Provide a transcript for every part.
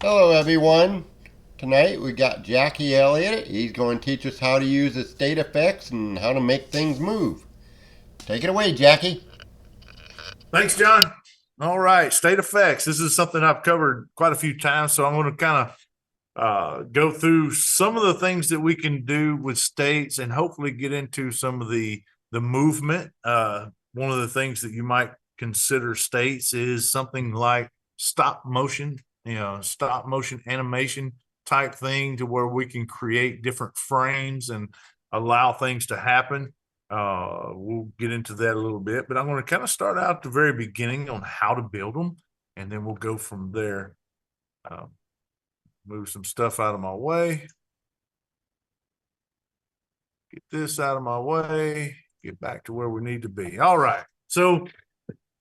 Hello, everyone. Tonight we got Jacky Elliott. He's going to teach us how to use the state effects and how to make things move. Take it away, Jacky. Thanks, John. All right, state effects. This is something I've covered quite a few times, so I'm going to kind of go through some of the things that we can do with states, and hopefully get into some of the movement. One of the things that you might consider states is something like stop motion, stop motion animation type thing, to where we can create different frames and allow things to happen. We'll get into that a little bit, but I'm going to kind of start out at the very beginning on how to build them, and then we'll go from there. Um, Move some stuff out of my way. Get this out of my way. Get back to where we need to be. All right. So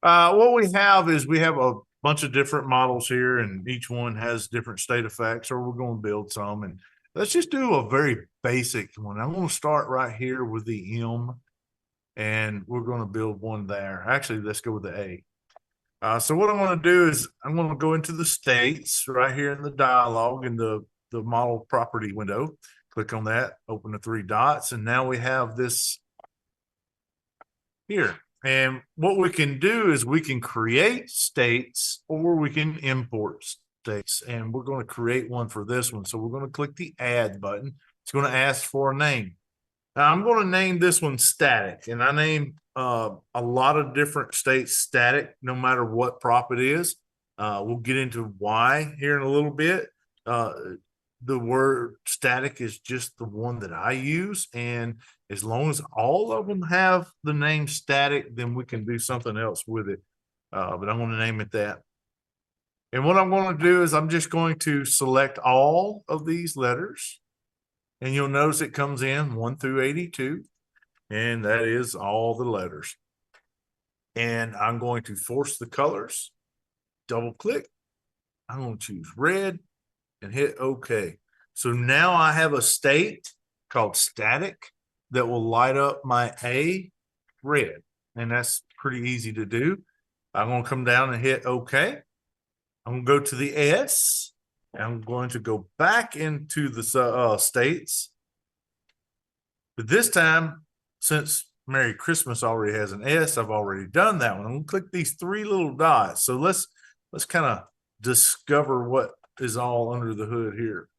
what we have is we have a bunch of different models here, and each one has different state effects, or we're going to build some. And let's just do a very basic one. I'm going to start right here with the M, and we're going to build one there. Actually, let's go with the A. So what I'm going to do is I'm going to go into the states right here in the dialog in the model property window. Click on that, open the three dots, and now we have this here. And what we can do is we can create states, or we can import states. And we're going to create one for this one. So we're going to click the add button. It's going to ask for a name. Now I'm going to name this one static, and I name a lot of different states static, no matter what prop it is. We'll get into why here in a little bit. Uh, the word static is just the one that I use, and as long as all of them have the name static, then we can do something else with it. But I'm going to name it that. And what I'm going to do is I'm just going to select all of these letters, and you'll notice it comes in 1 through 82, and that is all the letters. And I'm going to force the colors, double click. I'm going to choose red and hit OK. So now I have a state called static that will light up my A red. And that's pretty easy to do. I'm going to come down and hit OK. I'm going to go to the S. I'm going to go back into the states. But this time, since Merry Christmas already has an S, I've already done that one. I'm going to click these three little dots. So let's kind of discover what is all under the hood here.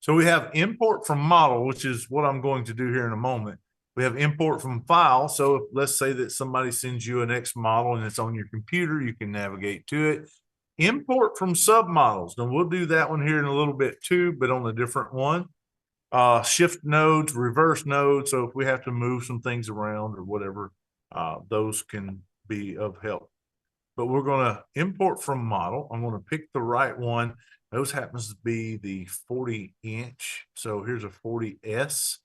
So we have import from model, which is what I'm going to do here in a moment. We have import from file. So if, let's say that somebody sends you an X model and it's on your computer, you can navigate to it. Import from submodels. Now we'll do that one here in a little bit too, but on a different one. Shift nodes, reverse nodes. So if we have to move some things around or whatever, those can be of help. But we're going to import from model. I'm going to pick the right one. Those happens to be the 40-inch. So here's a 40S.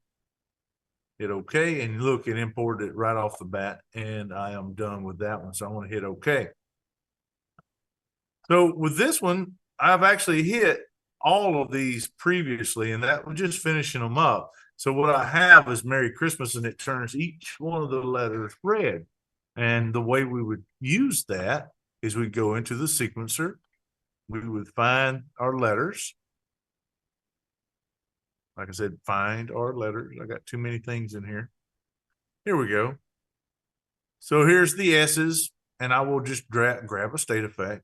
Hit OK, and look, it imported it right off the bat, and I am done with that one. So I'm going to hit OK. So with this one, I've actually hit all of these previously, and that was just finishing them up. So what I have is Merry Christmas, and it turns each one of the letters red. And the way we would use that is we go into the sequencer, we would find our letters. Like I said, find our letters. I got too many things in here. Here we go. So here's the S's, and I will just grab a state effect,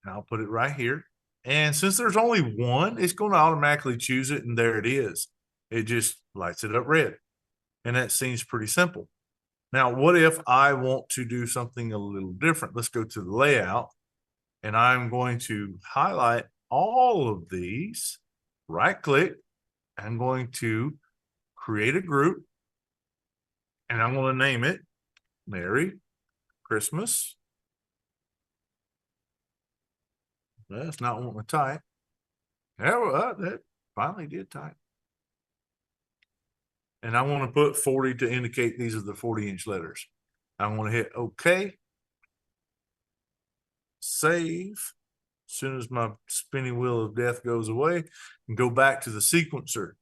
and I'll put it right here. And since there's only one, it's going to automatically choose it, and there it is. It just lights it up red. And that seems pretty simple. Now, what if I want to do something a little different? Let's go to the layout, and I'm going to highlight all of these, right click. I'm going to create a group, and I'm going to name it Merry Christmas. That's not wanting to type. That finally did type. And I want to put 40 to indicate these are the 40-inch letters. I'm going to hit OK. Save. As soon as my spinning wheel of death goes away, and go back to the sequencer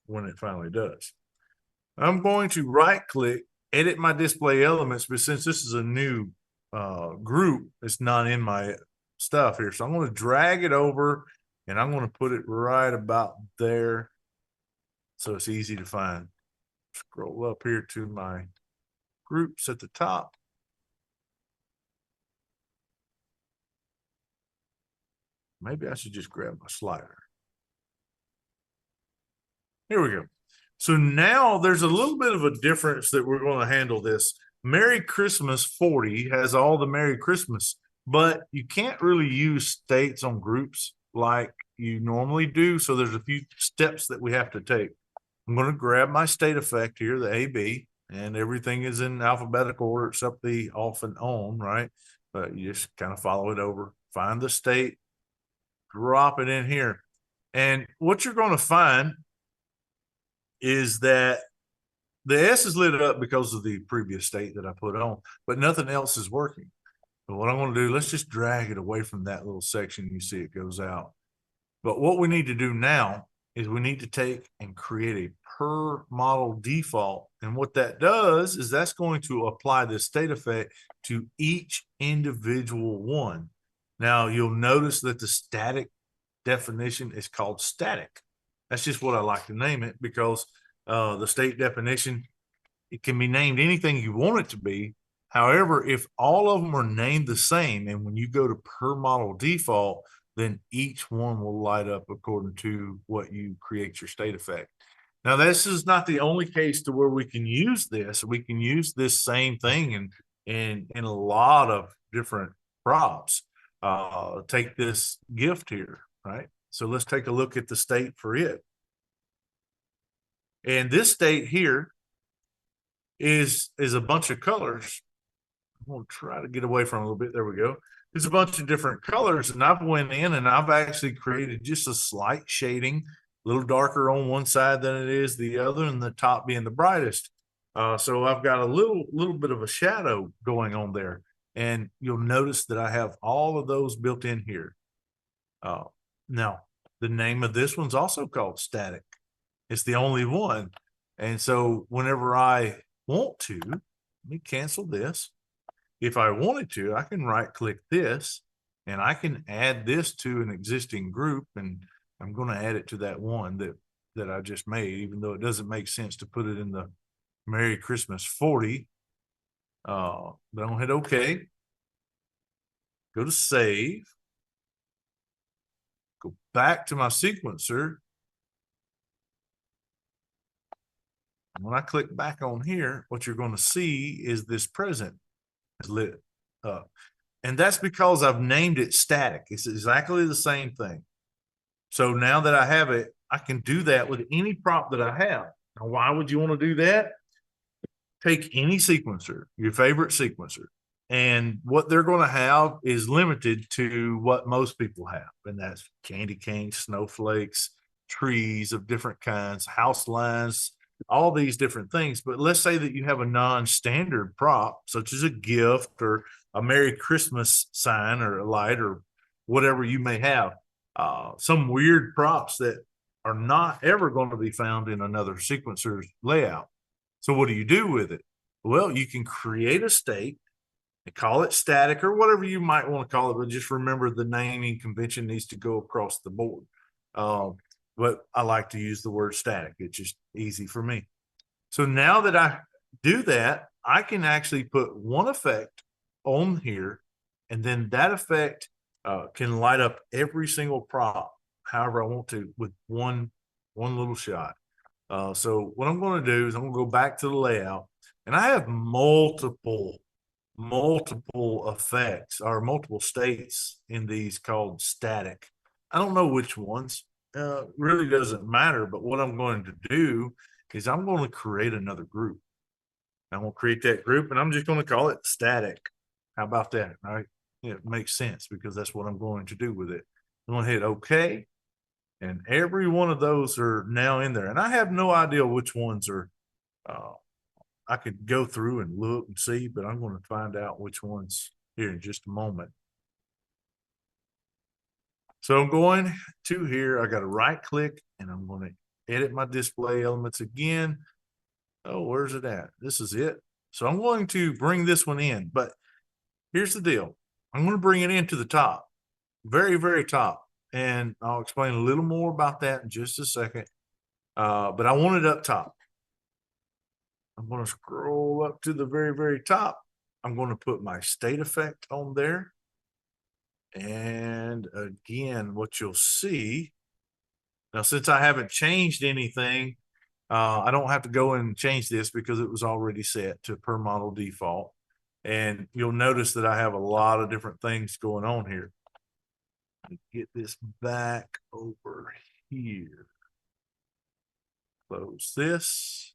when it finally does. I'm going to right click, edit my display elements, but since this is a new group, it's not in my stuff here. So I'm going to drag it over and I'm going to put it right about there. So it's easy to find. Scroll up here to my groups at the top. Maybe I should just grab my slider. Here we go. So now there's a little bit of a difference that we're going to handle this. Merry Christmas 40 has all the Merry Christmas, but you can't really use states on groups like you normally do. So there's a few steps that we have to take. I'm going to grab my state effect here, the AB, and everything is in alphabetical order except the off and on, right? But you just kind of follow it over, find the state, drop it in here. And what you're going to find is that the S is lit up because of the previous state that I put on, but nothing else is working. So what I'm going to do, let's just drag it away from that little section. You see it goes out. But what we need to do now is we need to take and create a per model default. And what that does is that's going to apply this state effect to each individual one. Now you'll notice that the static definition is called static. That's just what I like to name it, because the state definition, it can be named anything you want it to be. However, if all of them are named the same, and when you go to per model default, then each one will light up according to what you create your state effect. Now, this is not the only case to where we can use this. We can use this same thing in a lot of different props. Take this gift here, right? So let's take a look at the state for it. And this state here is a bunch of colors. I'm going to try to get away from it a little bit. There we go. There's a bunch of different colors, and I've went in and I've actually created just a slight shading, a little darker on one side than it is the other, and the top being the brightest. So I've got a little bit of a shadow going on there, and you'll notice that I have all of those built in here. Now, the name of this one's also called static. It's the only one. And so whenever I want to, let me cancel this. If I wanted to, I can right click this and I can add this to an existing group, and I'm going to add it to that one that I just made, even though it doesn't make sense to put it in the Merry Christmas 40. But I'm going to hit OK. Go to save. Go back to my sequencer. When I click back on here, what you're going to see is this present is lit up. And that's because I've named it static. It's exactly the same thing. So now that I have it, I can do that with any prop that I have. Now, why would you want to do that? Take any sequencer, your favorite sequencer, and what they're going to have is limited to what most people have. And that's candy canes, snowflakes, trees of different kinds, house lines, all these different things. But let's say that you have a non-standard prop, such as a gift or a Merry Christmas sign or a light or whatever you may have, some weird props that are not ever going to be found in another sequencer's layout. So what do you do with it? Well, you can create a state and call it static or whatever you might want to call it, but just remember the naming convention needs to go across the board. But I like to use the word static. It's just easy for me. So now that I do that, I can actually put one effect on here, and then that effect can light up every single prop however I want to with one little shot. So what I'm going to do is I'm going to go back to the layout, and I have multiple effects or multiple states in these called static. I don't know which ones. Really doesn't matter, but what I'm going to do is I'm going to create another group. I'm going to create that group, and I'm just going to call it static. How about that? Right? It makes sense because that's what I'm going to do with it. I'm going to hit OK, and every one of those are now in there. And I have no idea which ones are. I could go through and look and see, but I'm going to find out which ones here in just a moment. So I'm going to here. I got to right click and I'm going to edit my display elements again. Oh, where's it at? This is it. So I'm going to bring this one in, but here's the deal. I'm going to bring it into the top. very, very top. And I'll explain a little more about that in just a second. But I want it up top. I'm going to scroll up to the very, very top. I'm going to put my state effect on there. And again, what you'll see now, since I haven't changed anything, I don't have to go and change this because it was already set to per model default. And you'll notice that I have a lot of different things going on here. Get this back over here. Close this.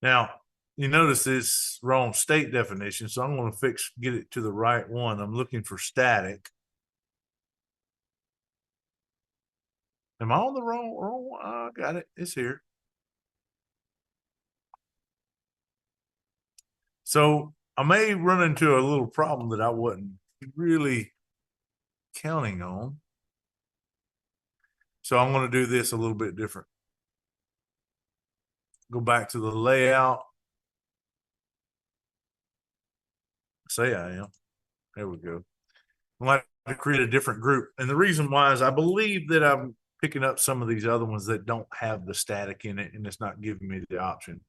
Now, you notice this wrong state definition, so I'm going to get it to the right one. I'm looking for static. Am I on the wrong one? I got it. It's here. So I may run into a little problem that I wasn't really counting on. So I'm going to do this a little bit different. Go back to the layout. Say I am. There we go. I'm going to create a different group. And the reason why is I believe that I'm picking up some of these other ones that don't have the static in it, and it's not giving me the option.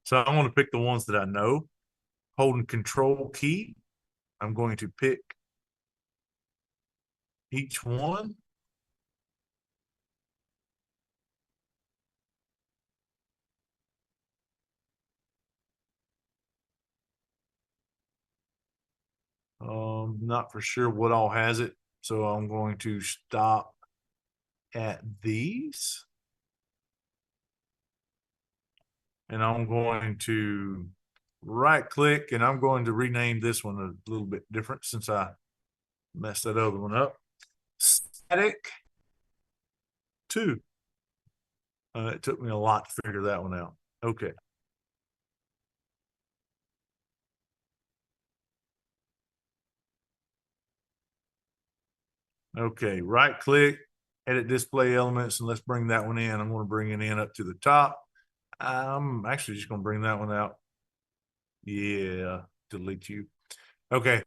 So I'm going to pick the ones that I know. Holding Control key, I'm going to pick each one. Not for sure what all has it, so I'm going to stop at these. And I'm going to right click, and I'm going to rename this one a little bit different since I messed that other one up. Static 2. It took me a lot to figure that one out. Okay. Okay, right click, edit display elements, and let's bring that one in. I'm going to bring it in up to the top. I'm actually just going to bring that one out. Yeah, delete you. Okay.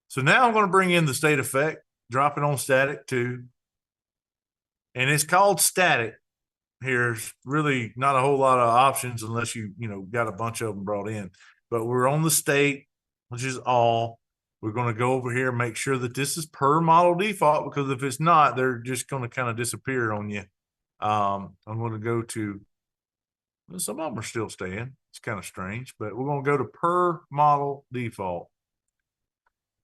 So now I'm going to bring in the state effect, drop it on static 2. And it's called static. Here's really not a whole lot of options unless you got a bunch of them brought in. But we're on the state, which is all. We're going to go over here and make sure that this is per model default, because if it's not, they're just going to kind of disappear on you. I'm going to go to, some of them are still staying. It's kind of strange, but we're going to go to per model default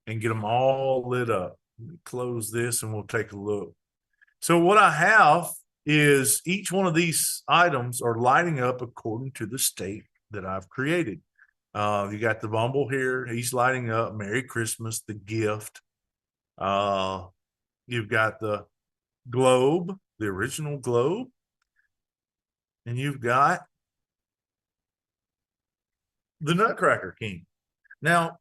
and get them all lit up. Close this and we'll take a look. So what I have is each one of these items are lighting up according to the state that I've created. You got the Bumble here. He's lighting up. Merry Christmas, the gift. You've got the globe, the original globe. And you've got the Nutcracker King. Now,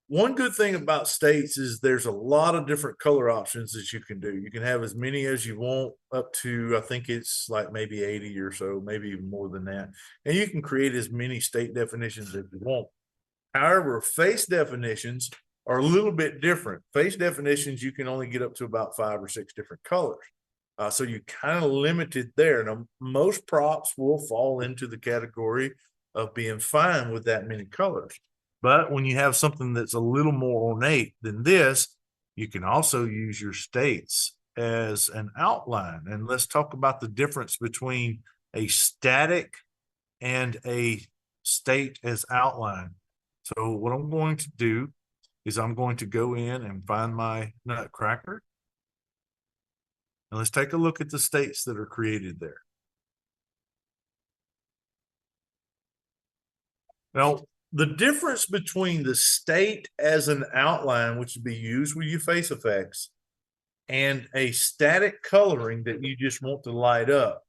one good thing about states is there's a lot of different color options that you can do. You can have as many as you want, up to, I think it's like maybe 80 or so, maybe even more than that. And you can create as many state definitions as you want. However, face definitions are a little bit different. Face definitions, you can only get up to about 5 or 6 different colors. So you kind of limited there. Now, most props will fall into the category of being fine with that many colors. But when you have something that's a little more ornate than this, you can also use your states as an outline. And let's talk about the difference between a static and a state as outline. So what I'm going to do is I'm going to go in and find my Nutcracker. And let's take a look at the states that are created there. Now, the difference between the state as an outline, which would be used with your face effects, and a static coloring that you just want to light up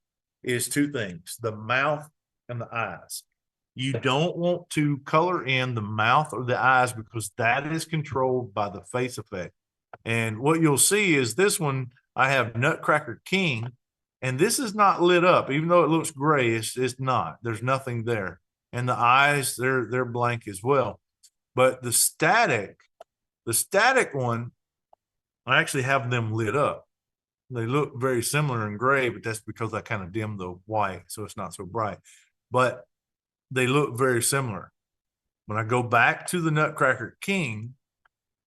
is 2 things: the mouth and the eyes. You don't want to color in the mouth or the eyes because that is controlled by the face effect. And what you'll see is this one, I have Nutcracker King, And this is not lit up, even though it looks gray, it's not. There's nothing there. And the eyes, they're blank as well. But the static one, I actually have them lit up. They look very similar in gray, but that's because I kind of dimmed the white, so it's not so bright. But they look very similar. When I go back to the Nutcracker King,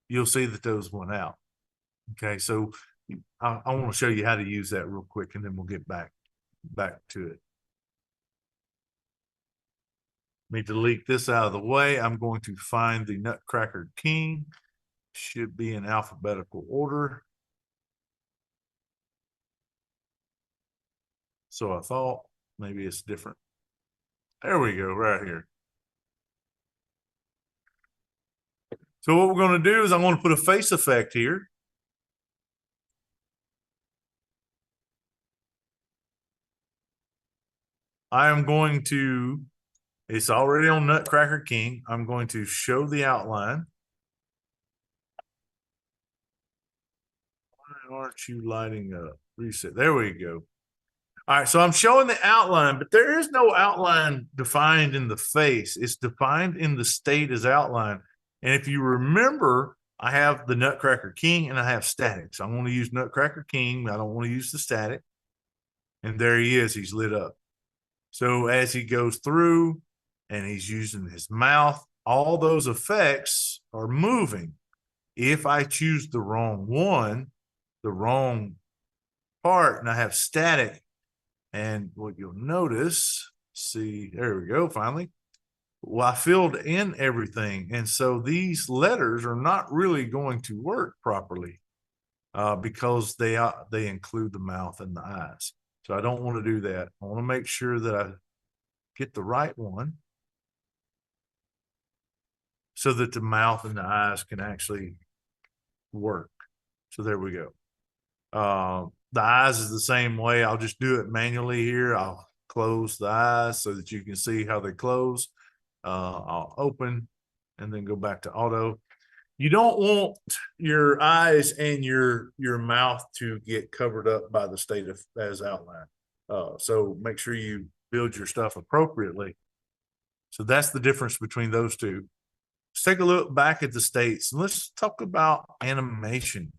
you'll see that those went out. Okay, so I want to show you how to use that real quick, and then we'll get back to it. Let me delete this out of the way. I'm going to find the Nutcracker King. Should be in alphabetical order. So I thought maybe it's different. There we go, right here. So what we're going to do is I'm going to put a face effect here. I am going to, it's already on Nutcracker King. I'm going to show the outline. Why aren't you lighting up? Reset. There we go. All right, so I'm showing the outline, but there is no outline defined in the face. It's defined in the state as outline. And if you remember, I have the Nutcracker King and I have static. So I'm going to use Nutcracker King. I don't want to use the static. And there he is. He's lit up. So as he goes through and he's using his mouth, all those effects are moving. If I choose the wrong one, the wrong part, and I have static, and what you'll notice, see, there we go, finally. Well, I filled in everything. And so these letters are not really going to work properly because they include the mouth and the eyes. So I don't want to do that. I want to make sure that I get the right one so that the mouth and the eyes can actually work. So there we go. The eyes is the same way. I'll just do it manually here. I'll close the eyes so that you can see how they close. I'll open and then go back to auto. You don't want your eyes and your mouth to get covered up by the state of as outlined. So make sure you build your stuff appropriately. So that's the difference between those two. Let's take a look back at the states and let's talk about animation.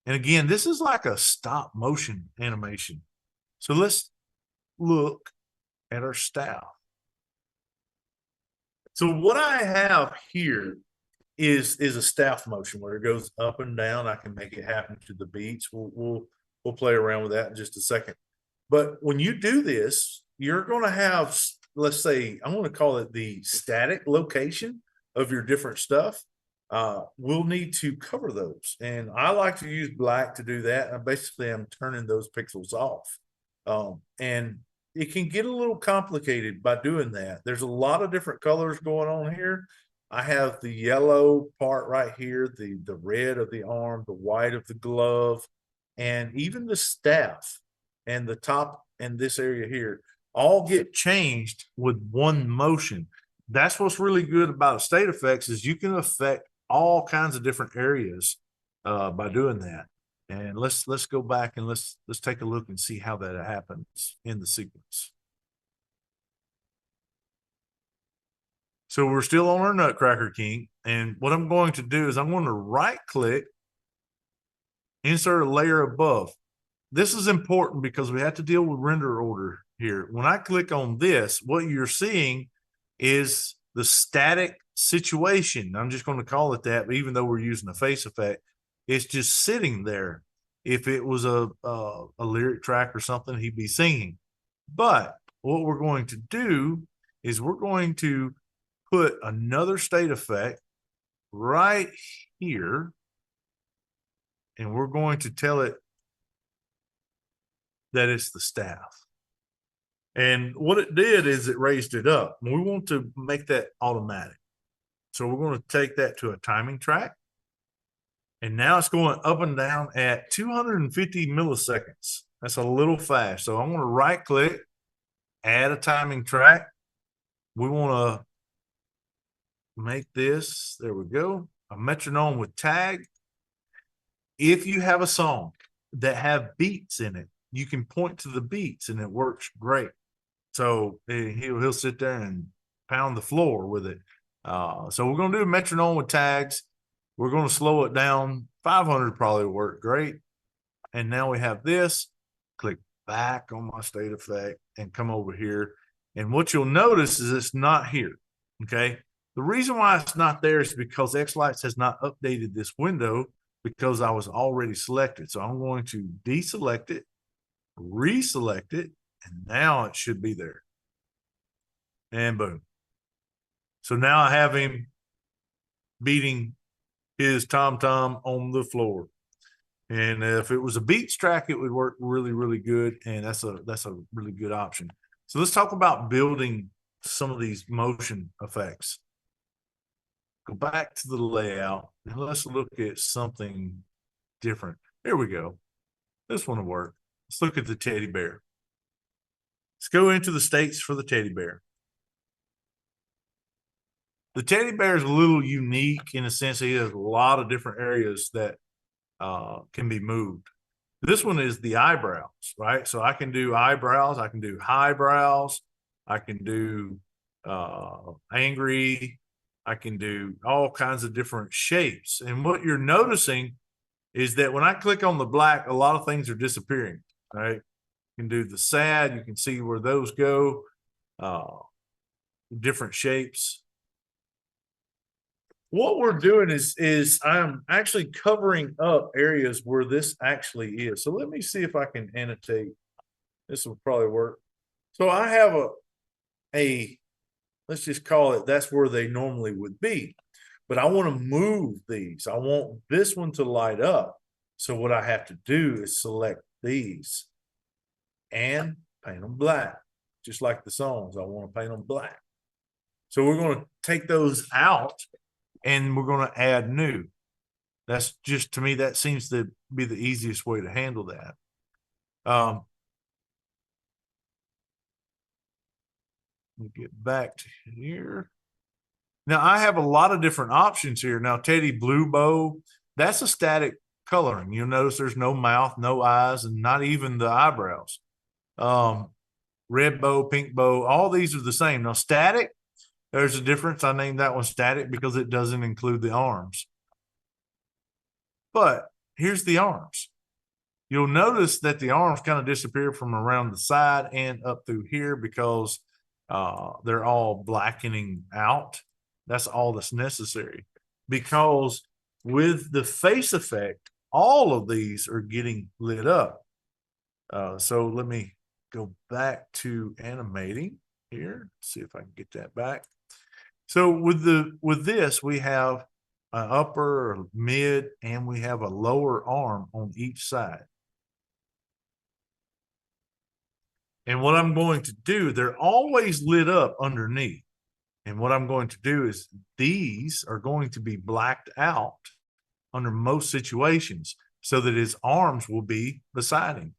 And again, this is like a stop motion animation. So let's look at our staff. So what I have here is a staff motion where it goes up and down. I can make it happen to the beats. We'll play around with that in just a second. But when you do this, you're going to have, let's say, I'm going to call it the static location of your different stuff. We'll need to cover those. And I like to use black to do that. And basically, I'm turning those pixels off. And it can get a little complicated by doing that. There's a lot of different colors going on here. I have the yellow part right here, the red of the arm, the white of the glove, and even the staff and the top and this area here all get changed with one motion. That's what's really good about state effects is you can affect all kinds of different areas by doing that. And let's go back and let's take a look and see how that happens in the sequence. So we're still on our Nutcracker King. And what I'm going to do is I'm going to right click, insert a layer above. This is important because we have to deal with render order here. When I click on this, what you're seeing is the static situation. I'm just going to call it that, even though we're using a face effect. It's just sitting there. If it was a lyric track or something, he'd be singing. But what we're going to do is we're going to put another state effect right here, and we're going to tell it that it's the staff. And what it did is it raised it up. We want to make that automatic. So we're going to take that to a timing track. And now it's going up and down at 250 milliseconds. That's a little fast. So I'm going to right click, add a timing track. We want to make this, there we go, a metronome with tag. If you have a song that have beats in it, you can point to the beats and it works great. So he'll sit there and pound the floor with it. So we're going to do a metronome with tags. We're going to slow it down. 500 probably work great. And now we have this. Click back on my state effect and come over here. And what you'll notice is it's not here. Okay. The reason why it's not there is because xLights has not updated this window because I was already selected. So I'm going to deselect it, reselect it, and now it should be there. And boom. So now I have him beating his tom-tom on the floor. And if it was a beats track, it would work really, really good. And that's a really good option. So let's talk about building some of these motion effects. Go back to the layout and let's look at something different. Here we go. This one will work. Let's look at the teddy bear. Let's go into the states for the teddy bear. The teddy bear is a little unique in a sense. He has a lot of different areas that can be moved. This one is the eyebrows, right? So I can do eyebrows. I can do high brows. I can do angry. I can do all kinds of different shapes. And what you're noticing is that when I click on the black, a lot of things are disappearing, right? You can do the sad. You can see where those go, different shapes. What we're doing is I'm actually covering up areas where this actually is. So let me see if I can annotate. This will probably work. So I have a let's just call it, that's where they normally would be. But I want to move these. I want this one to light up. So what I have to do is select these and paint them black. Just like the songs, I want to paint them black. So we're going to take those out and we're going to add new. That's just, to me, that seems to be the easiest way to handle that. Let me get back to here. Now I have a lot of different options here. Now Teddy Blue Bow, that's a static coloring. You'll notice there's no mouth, no eyes, and not even the eyebrows. Red bow, pink bow, all these are the same. Now static, there's a difference. I named that one static because it doesn't include the arms. But here's the arms. You'll notice that the arms kind of disappear from around the side and up through here because they're all blackening out. That's all that's necessary. Because with the face effect, all of these are getting lit up. So let me go back to animating here. See if I can get that back. So with this, we have an upper, mid, and we have a lower arm on each side. And what I'm going to do, they're always lit up underneath. And what I'm going to do is these are going to be blacked out under most situations so that his arms will be beside him.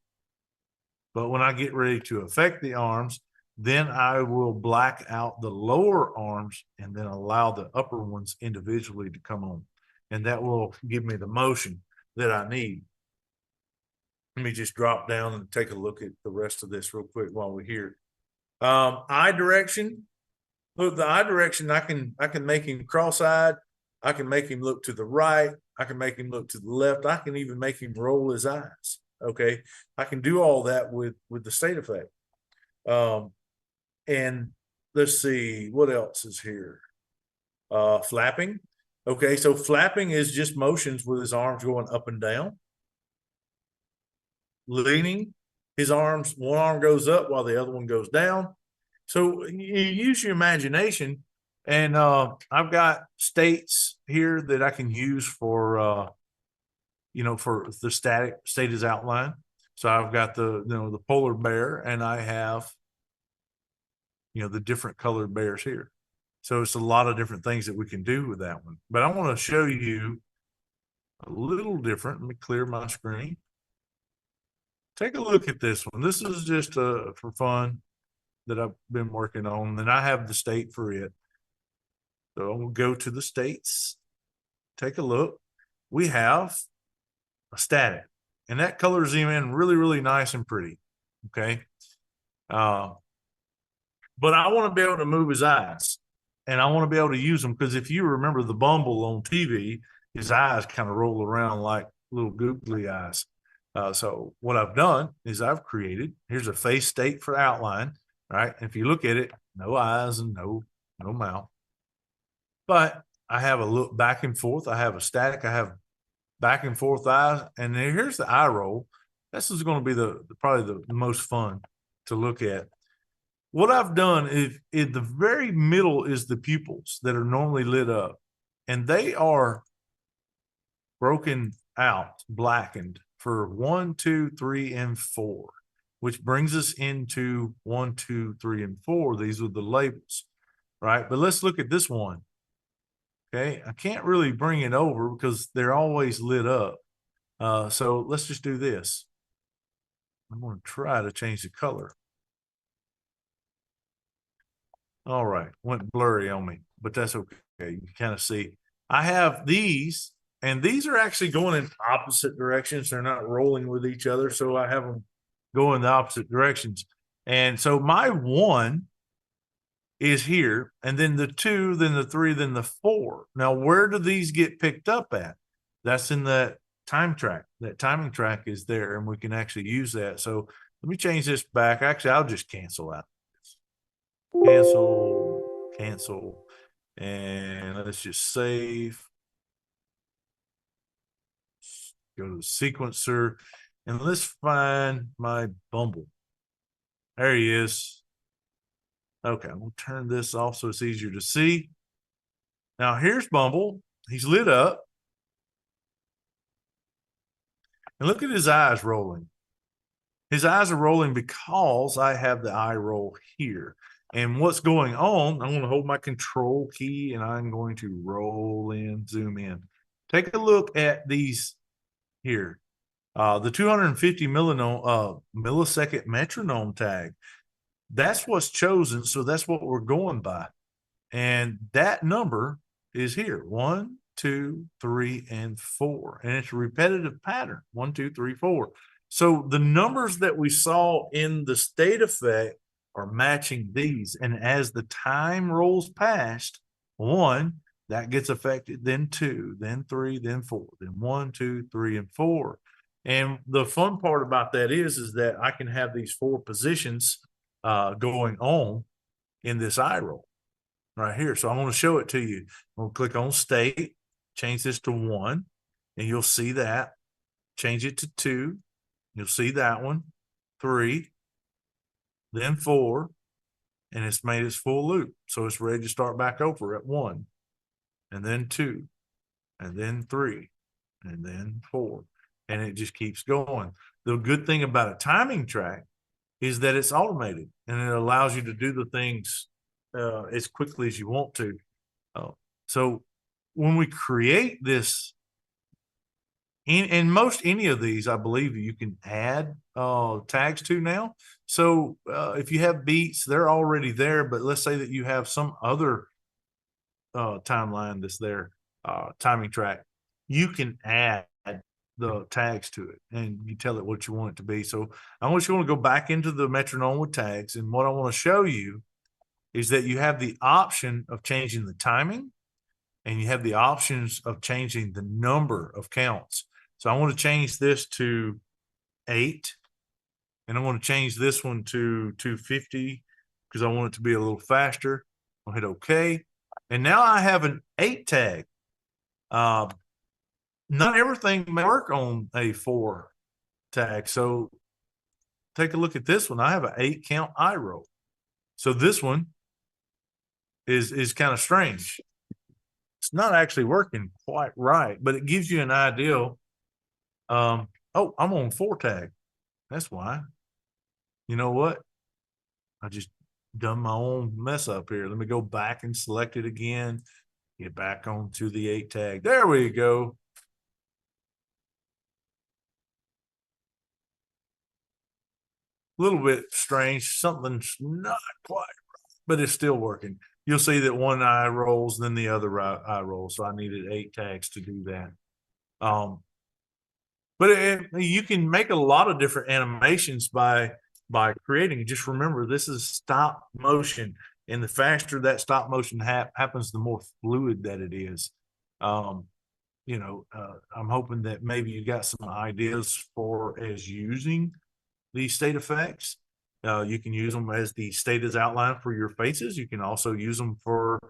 But when I get ready to affect the arms, then I will black out the lower arms and then allow the upper ones individually to come on. And that will give me the motion that I need. Let me just drop down and take a look at the rest of this real quick while we're here. Eye direction. Look, the eye direction, I can make him cross-eyed. I can make him look to the right. I can make him look to the left. I can even make him roll his eyes. Okay. I can do all that with the state effect. And let's see, what else is here? Flapping. Okay. So flapping is just motions with his arms going up and down. Leaning, his arms, one arm goes up while the other one goes down. So you use your imagination, and I've got states here that I can use for, for the state is outline. So I've got the polar bear, and I have, the different colored bears here. So it's a lot of different things that we can do with that one. But I want to show you a little different. Let me clear my screen. Take a look at this one. This is just for fun that I've been working on, and I have the state for it. So I'm going to go to the states, take a look. We have a static, and that colors him in really, really nice and pretty. Okay. But I want to be able to move his eyes, and I want to be able to use them, because if you remember the Bumble on TV, his eyes kind of roll around like little googly eyes. So what I've done is I've created, here's a face state for outline, right? If you look at it, no eyes and no mouth. But I have a look back and forth. I have a static. I have back and forth eyes. And then here's the eye roll. This is going to be probably the most fun to look at. What I've done is in the very middle is the pupils that are normally lit up, and they are broken out, blackened for 1, 2, 3, and 4, which brings us into 1, 2, 3, and 4. These are the labels, right? But let's look at this one. Okay, I can't really bring it over because they're always lit up. So let's just do this. I'm going to try to change the color. All right, went blurry on me, but that's okay. You can kind of see. I have these, and these are actually going in opposite directions. They're not rolling with each other, so I have them go in the opposite directions. And so my 1 is here, and then the 2, then the 3, then the 4. Now, where do these get picked up at? That's in the time track. That timing track is there, and we can actually use that. So let me change this back. Actually, I'll just cancel out. Cancel, and let's just save. Go to the sequencer, and let's find my Bumble. There he is. Okay, I'm gonna turn this off so it's easier to see. Now here's Bumble. He's lit up. And look at his eyes rolling. His eyes are rolling because I have the eye roll here. And what's going on, I'm going to hold my control key and I'm going to roll in, zoom in. Take a look at these here. The 250 millisecond metronome tag. That's what's chosen, so that's what we're going by. And that number is here, 1, 2, 3, and 4. And it's a repetitive pattern, 1, 2, 3, 4. So the numbers that we saw in the state effect are matching these. And as the time rolls past, 1, that gets affected, then 2, then 3, then 4, then 1, 2, 3, and 4. And the fun part about that is that I can have these 4 positions going on in this eye roll right here. So I'm going to show it to you. I'm going to click on state, change this to 1, and you'll see that. Change it to 2. You'll see that one. 3, then 4, and it's made its full loop. So it's ready to start back over at 1, and then 2, and then 3, and then 4. And it just keeps going. The good thing about a timing track is that it's automated, and it allows you to do the things as quickly as you want to. So when we create this, in most any of these, I believe you can add tags to now. So if you have beats, they're already there, but let's say that you have some other timeline that's there, timing track, you can add the tags to it, and you tell it what you want it to be. So I want you to go back into the metronome with tags, and what I want to show you is that you have the option of changing the timing, and you have the options of changing the number of counts. So I want to change this to 8, and I want to change this one to 250 because I want it to be a little faster. I'll hit OK. And now I have an 8 tag. Not everything may work on a 4 tag. So take a look at this one. I have an 8 count eye roll. So this one is kind of strange. It's not actually working quite right, but it gives you an idea. Oh, I'm on 4 tag. That's why. You know what? I just done my own mess up here. Let me go back and select it again. Get back onto the 8 tag. There we go. A little bit strange. Something's not quite right, but it's still working. You'll see that one eye rolls, then the other eye rolls. So I needed 8 tags to do that. But you can make a lot of different animations by creating. Just remember, this is stop motion, and the faster that stop motion happens, the more fluid that it is. I'm hoping that maybe you got some ideas for as using these state effects. You can use them as the state is outlined for your faces. You can also use them for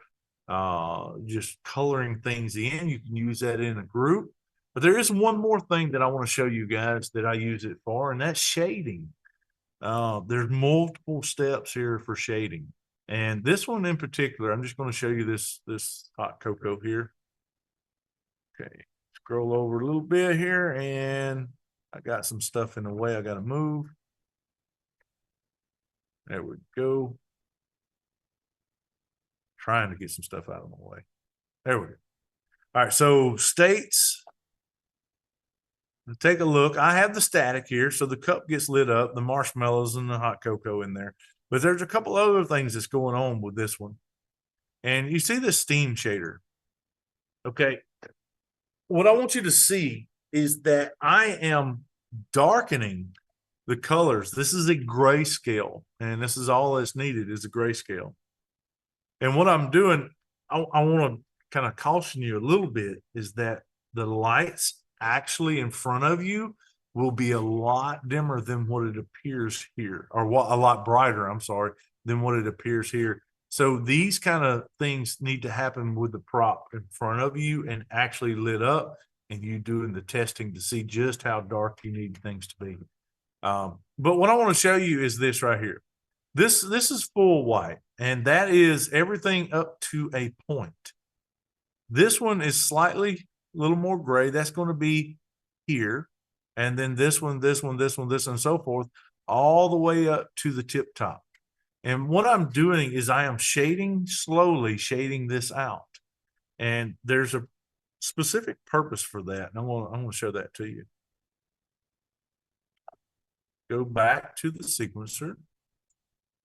just coloring things in. You can use that in a group. But there is one more thing that I want to show you guys that I use it for, and that's shading. There's multiple steps here for shading. And this one in particular, I'm just going to show you this hot cocoa here. Okay, scroll over a little bit here, and I got some stuff in the way I got to move. There we go. Trying to get some stuff out of my way. There we go. All right, so states. Take a look. I have the static here, so the cup gets lit up, the marshmallows and the hot cocoa in there. But there's a couple other things that's going on with this one. And you see the steam shader. Okay. What I want you to see is that I am darkening the colors. This is a grayscale, and this is all that's needed is a grayscale. And what I'm doing, I want to kind of caution you a little bit, is that the lights actually in front of you will be a lot dimmer than what it appears here, or a lot brighter, I'm sorry, than what it appears here. So these kind of things need to happen with the prop in front of you and actually lit up, and you doing the testing to see just how dark you need things to be. But what I want to show you is this right here. This is full white, and that is everything up to a point. This one is slightly a little more gray. That's going to be here. And then this one, this one, this one, this one, and so forth, all the way up to the tip top. And what I'm doing is I am slowly shading this out. And there's a specific purpose for that. And I'm going to show that to you. Go back to the sequencer.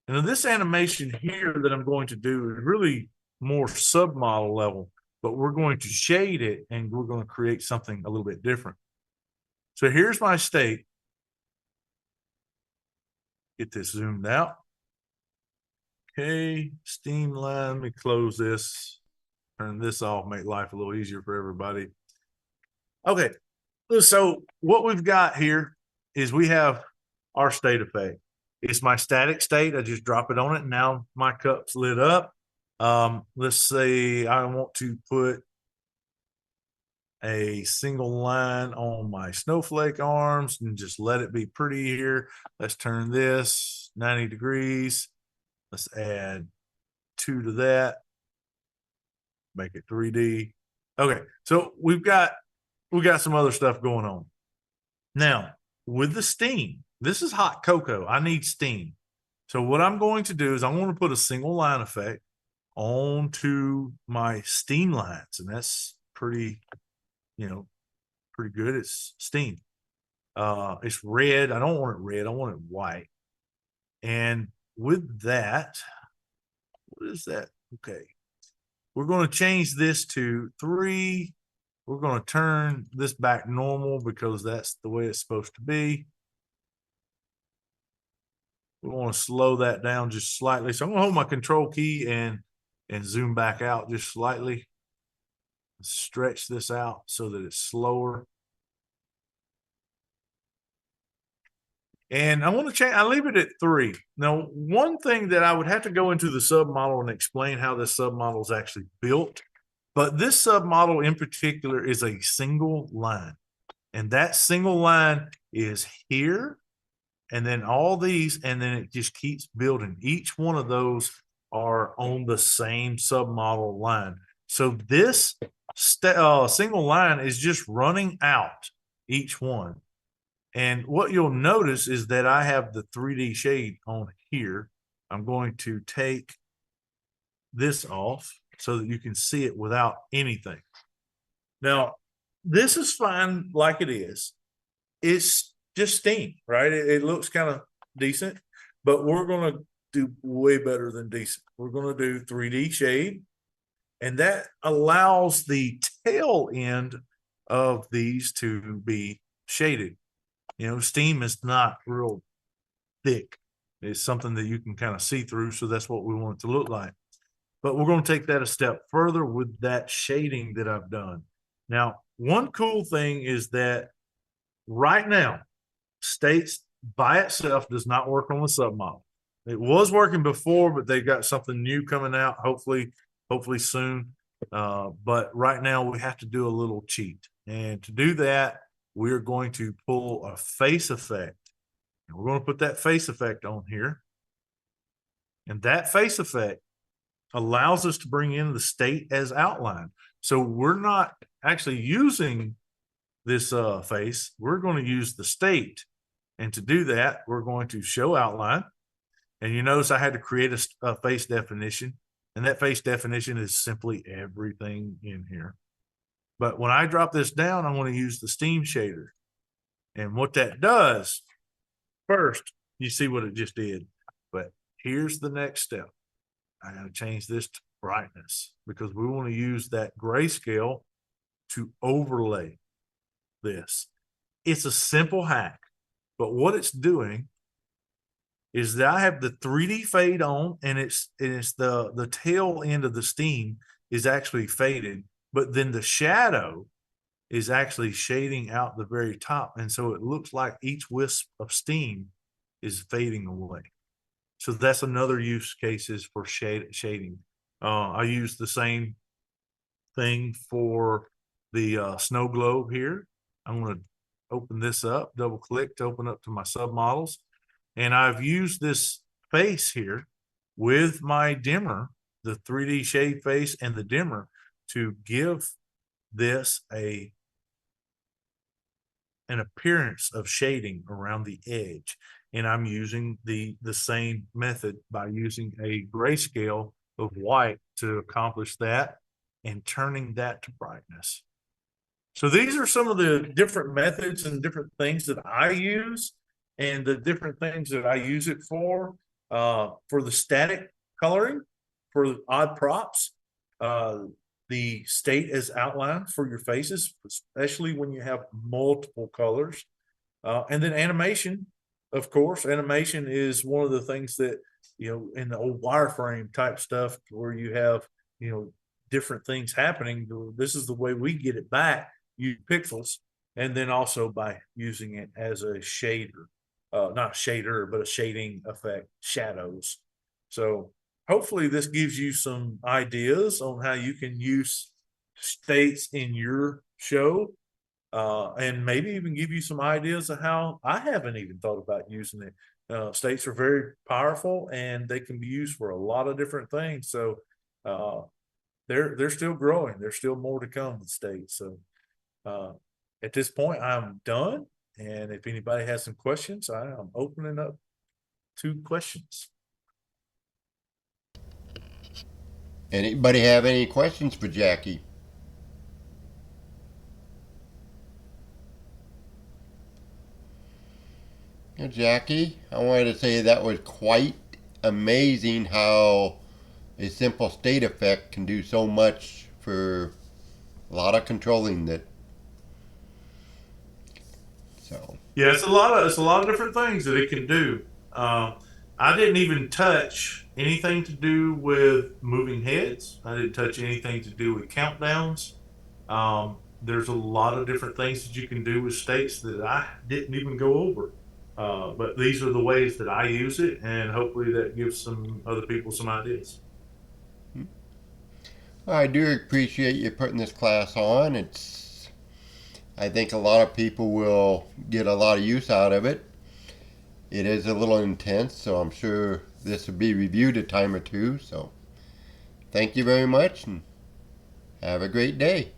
And this animation here that I'm going to do is really more submodel level, but we're going to shade it and we're going to create something a little bit different. So here's my state. Get this zoomed out. Okay, steam line. Let me close this, turn this off, make life a little easier for everybody. Okay, so what we've got here is we have our state effect. It's my static state. I just drop it on it. And now my cup's lit up. Let's say I want to put a single line on my snowflake arms and just let it be pretty here. Let's turn this 90 degrees. Let's add 2 to that. Make it 3D. Okay, so we got some other stuff going on. Now, with the steam, this is hot cocoa. I need steam. So what I'm going to do is I'm going to put a single line effect onto my steam lines, and that's pretty good. It's steam. It's red. I don't want it red. I want it white. And with that, what is that? Okay. We're going to change this to 3. We're going to turn this back normal because that's the way it's supposed to be. We want to slow that down just slightly. So I'm going to hold my control key and zoom back out just slightly. Stretch this out so that it's slower. And I want to change, I leave it at 3. Now, one thing that I would have to go into the submodel and explain how this submodel is actually built, but this submodel in particular is a single line. And that single line is here, and then all these, and then it just keeps building. Each one of those are on the same submodel line. So this single line is just running out each one. And what you'll notice is that I have the 3D shade on here. I'm going to take this off so that you can see it without anything. Now, this is fine like it is. It's just steam, right? It looks kind of decent, but we're going to do way better than decent. We're going to do 3D shade, and that allows the tail end of these to be shaded. You know, steam is not real thick. It's something that you can kind of see through. So that's what we want it to look like. But we're going to take that a step further with that shading that I've done. Now, one cool thing is that right now, States by itself does not work on the submodel. It was working before, but they got something new coming out, hopefully soon. But right now we have to do a little cheat. And to do that, we're going to pull a face effect. And we're going to put that face effect on here. And that face effect allows us to bring in the state as outlined. So we're not actually using this face. We're going to use the state. And to do that, we're going to show outline. And you notice I had to create a face definition. And that face definition is simply everything in here. But when I drop this down, I want to use the steam shader. And what that does, first, you see what it just did. But here's the next step. I got to change this to brightness because we want to use that grayscale to overlay this. It's a simple hack, but what it's doing is that I have the 3D fade on, and it's the tail end of the steam is actually faded, but then the shadow is actually shading out the very top, and so it looks like each wisp of steam is fading away. So that's another use cases for shading. I use the same thing for the snow globe here. I'm going to open this up, double click to open up to my submodels. And I've used this face here with my dimmer, the 3D shade face and the dimmer, to give this an appearance of shading around the edge. And I'm using the same method by using a grayscale of white to accomplish that and turning that to brightness. So these are some of the different methods and different things that I use and the different things that I use it for the static coloring, for odd props, the state as outlined for your faces, especially when you have multiple colors. And then animation, of course. Animation is one of the things that, you know, in the old wireframe type stuff where you have, you know, different things happening. This is the way we get it back, use pixels, and then also by using it as a shader, not shader, but a shading effect, shadows. So hopefully this gives you some ideas on how you can use states in your show, and maybe even give you some ideas of how I haven't even thought about using it. States are very powerful and they can be used for a lot of different things. So they're still growing. There's still more to come with states. So at this point, I'm done. And if anybody has some questions, I am opening up to questions. Anybody have any questions for Jacky? Jacky, I wanted to say that was quite amazing how a simple state effect can do so much for a lot of controlling that. So yeah, it's a lot of different things that it can do. I didn't even touch anything to do with moving heads. I didn't touch anything to do with countdowns. There's a lot of different things that you can do with states that I didn't even go over. But these are the ways that I use it, and hopefully that gives some other people some ideas. I do appreciate you putting this class on. I think a lot of people will get a lot of use out of it. It is a little intense, so I'm sure this will be reviewed a time or two. So thank you very much and have a great day.